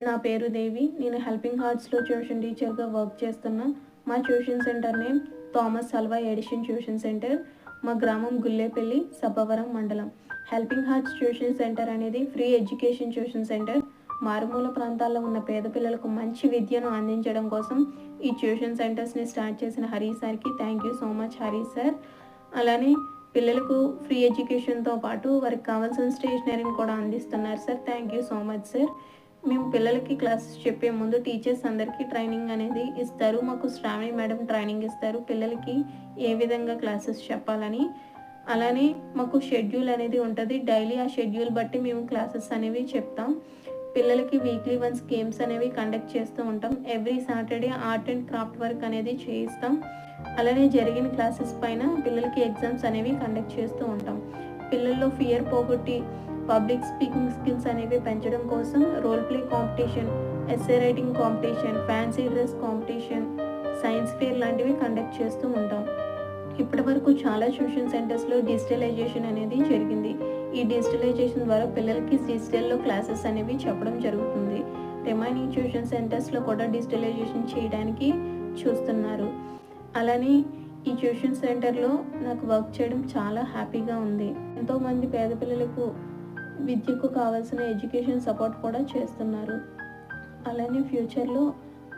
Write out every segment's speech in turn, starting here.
నా పేరు దేవి. నేను హెల్పింగ్ హార్ట్స్‌లో ట్యూషన్ టీచర్‌గా వర్క్ చేస్తున్నా. మా tuition centre name Thomas Alva Edison tuition centre. మా గ్రామం గుల్లేపల్లి, సబ్బవరం మండలం. హెల్పింగ్ హార్ట్స్ ట్యూషన్ సెంటర్ అనేది ఫ్రీ ఎడ్యుకేషన్ ట్యూషన్ సెంటర్. మారుమూల ప్రాంతాల్లో ఉన్న పేద పిల్లలకు మంచి విద్యను అందించడం కోసం ఈ ట్యూషన్ సెంటర్స్‌ని స్టార్ట్ చేసిన హరి సార్‌కి thank you so much Hari sir. అలానే పిల్లలకు ఫ్రీ ఎడ్యుకేషన్‌తో పాటు వారికి కావాల్సిన స్టేషనరీని కూడా అందిస్తున్నారు sir. Thank you so much sir. మేము పిల్లలకి క్లాసెస్ చెప్పే ముందు టీచర్స్ అందరికీ ట్రైనింగ్ అనేది ఇస్తారు. మాకు శ్రావణి మేడం ట్రైనింగ్ ఇస్తారు పిల్లలకి ఏ విధంగా క్లాసెస్ చెప్పాలని. అలానే మాకు షెడ్యూల్ అనేది ఉంటుంది. డైలీ ఆ షెడ్యూల్ బట్టి మేము క్లాసెస్ అనేవి చెప్తాం. పిల్లలకి వీక్లీ వన్స్ గేమ్స్ అనేవి కండక్ట్ చేస్తూ ఉంటాం. Every Saturday art and craft work అనేది చేయిస్తాం. అలానే జరిగిన క్లాసెస్ పైన పిల్లలకి ఎగ్జామ్స్ అనేవి కండక్ట్ చేస్తూ ఉంటాం. పిల్లల్లో ఫియర్ పోగొట్టి పబ్లిక్ స్పీకింగ్ స్కిల్స్ అనేవి పెంచడం కోసం role play competition, essay writing competition, fancy dress competition, science fair లాంటివి కండక్ట్ చేస్తూ ఉంటాం. ఇప్పటి వరకు చాలా ట్యూషన్ సెంటర్స్లో డిజిటలైజేషన్ అనేది జరిగింది. ఈ డిజిటలైజేషన్ ద్వారా పిల్లలకి డిజిటల్లో క్లాసెస్ అనేవి చెప్పడం జరుగుతుంది. రిమైనింగ్ ట్యూషన్ సెంటర్స్లో కూడా డిజిటలైజేషన్ చేయడానికి చూస్తున్నారు. అలానే ఈ ట్యూషన్ సెంటర్లో నాకు వర్క్ చేయడం చాలా హ్యాపీగా ఉంది. ఎంతోమంది పేద పిల్లలకు విద్యకు కావాల్సిన ఎడ్యుకేషన్ సపోర్ట్ కూడా చేస్తున్నారు. అలానే ఫ్యూచర్లో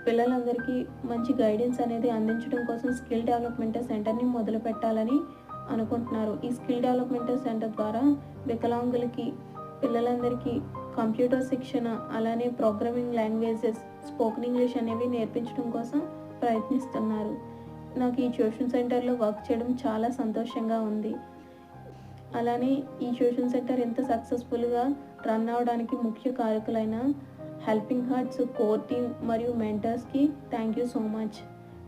పిల్లలందరికీ మంచి గైడెన్స్ అనేది అందించడం కోసం స్కిల్ డెవలప్మెంట్ సెంటర్ని మొదలు పెట్టాలని అనుకుంటున్నారు. ఈ స్కిల్ డెవలప్మెంట్ సెంటర్ ద్వారా వికలాంగులకి పిల్లలందరికీ కంప్యూటర్ శిక్షణ, అలానే ప్రోగ్రామింగ్ లాంగ్వేజెస్, స్పోకెన్ ఇంగ్లీష్ అనేవి నేర్పించడం కోసం ప్రయత్నిస్తున్నారు. నాకు ఈ ట్యూషన్ సెంటర్లో వర్క్ చేయడం చాలా సంతోషంగా ఉంది. అలానే ఈ ట్యూషన్ సెంటర్ ఎంత సక్సెస్ఫుల్గా రన్ అవడానికి ముఖ్య కారకులైన హెల్పింగ్ హార్ట్స్ కోర్ టీమ్ మరియు మెంటర్స్కి థ్యాంక్ యూ సో మచ్.